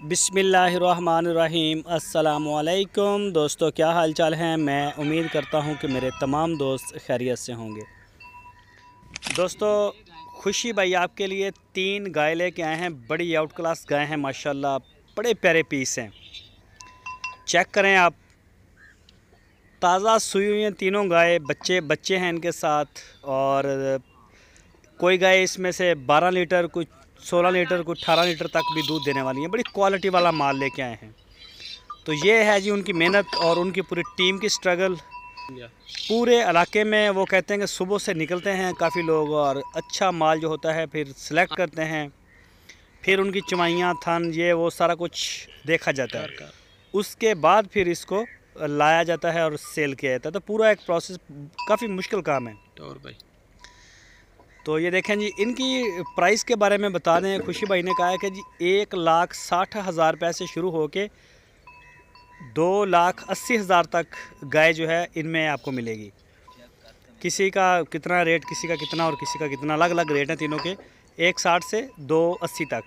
बिस्मिल्लाहिर्रहमानिर्रहीम। अस्सलामुअलैकुम दोस्तों, क्या हाल चाल हैं। मैं उम्मीद करता हूं कि मेरे तमाम दोस्त खैरियत से होंगे। दोस्तों, खुशी भाई आपके लिए 3 गाय लेके आए हैं। बड़ी आउट क्लास गाय हैं माशाल्लाह, बड़े प्यारे पीस हैं। चेक करें आप, ताज़ा सुई हुई हैं तीनों गाय। बच्चे हैं इनके साथ। और कोई गाय इसमें से 12 लीटर, कुछ 16 लीटर, कुछ 18 लीटर तक भी दूध देने वाली हैं। बड़ी क्वालिटी वाला माल लेके आए हैं। तो ये है जी उनकी मेहनत और उनकी पूरी टीम की स्ट्रगल। पूरे इलाके में वो कहते हैं कि सुबह से निकलते हैं काफ़ी लोग और अच्छा माल जो होता है फिर सेलेक्ट करते हैं। फिर उनकी चुमाइयाँ, थन, ये वो सारा कुछ देखा जाता है। उसके बाद फिर इसको लाया जाता है और सेल किया जाता है। तो पूरा एक प्रोसेस, काफ़ी मुश्किल काम है। और भाई तो ये देखें जी, इनकी प्राइस के बारे में बता दें। खुशी भाई ने कहा है कि जी 1,60,000 रुपये से शुरू होके 2,80,000 तक गाय जो है इनमें आपको मिलेगी। किसी का कितना रेट, किसी का कितना और किसी का कितना, अलग अलग रेट हैं तीनों के, 1,60 से 2,80 तक।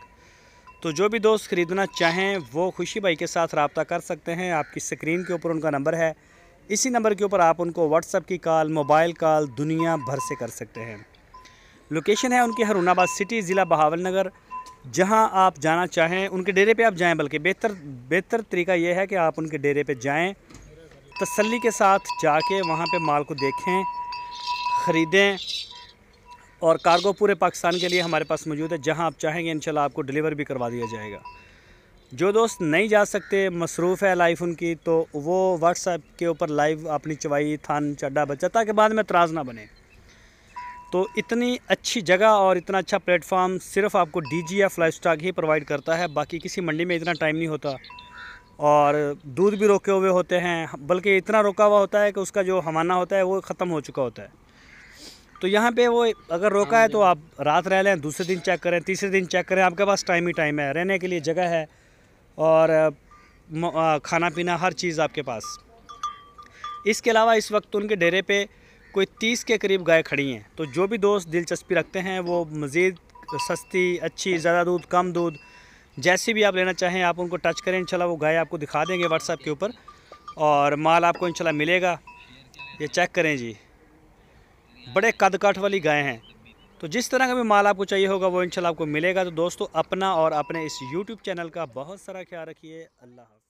तो जो भी दोस्त ख़रीदना चाहें वो खुशी भाई के साथ रब्ता कर सकते हैं। आपकी स्क्रीन के ऊपर उनका नंबर है। इसी नंबर के ऊपर आप उनको व्हाट्सएप की कॉल, मोबाइल कॉल दुनिया भर से कर सकते हैं। लोकेशन है उनकी हरुणाबाद सिटी, ज़िला बहावलनगर। जहां आप जाना चाहें उनके डेरे पे आप जाएं, बल्कि बेहतर तरीका यह है कि आप उनके डेरे पे जाएं, तसल्ली के साथ जाके वहां पे माल को देखें, ख़रीदें। और कार्गो पूरे पाकिस्तान के लिए हमारे पास मौजूद है। जहां आप चाहेंगे इंशाल्लाह आपको डिलीवर भी करवा दिया जाएगा। जो दोस्त नहीं जा सकते, मसरूफ़ है लाइफ उनकी, तो वो व्हाट्सएप के ऊपर लाइव अपनी चवाई, थान, चड्डा, बच्चा, ताकि बाद में एतराज़ ना बने। तो इतनी अच्छी जगह और इतना अच्छा प्लेटफॉर्म सिर्फ आपको DGF लाइवस्टॉक ही प्रोवाइड करता है। बाकी किसी मंडी में इतना टाइम नहीं होता और दूध भी रोके हुए होते हैं, बल्कि इतना रोका हुआ होता है कि उसका जो हवाना होता है वो ख़त्म हो चुका होता है। तो यहाँ पे वो अगर रोका है तो आप रात रह लें, दूसरे दिन चेक करें, तीसरे दिन चेक करें, आपके पास टाइम ही टाइम है। रहने के लिए जगह है और खाना पीना हर चीज़ आपके पास। इसके अलावा इस वक्त उनके डेरे पे कोई 30 के करीब गाय खड़ी हैं। तो जो भी दोस्त दिलचस्पी रखते हैं वो मज़ीद सस्ती, अच्छी, ज़्यादा दूध, कम दूध, जैसी भी आप लेना चाहें आप उनको टच करें, इंशाल्लाह वो गाय आपको दिखा देंगे व्हाट्सएप के ऊपर और माल आपको इंशाल्लाह मिलेगा। ये चेक करें जी, बड़े कद काठ वाली गाय हैं। तो जिस तरह का भी माल आपको चाहिए होगा वो इंशाल्लाह आपको मिलेगा। तो दोस्तों, अपना और अपने इस YouTube चैनल का बहुत सारा ख्याल रखिए। अल्लाह हाफ़िज़।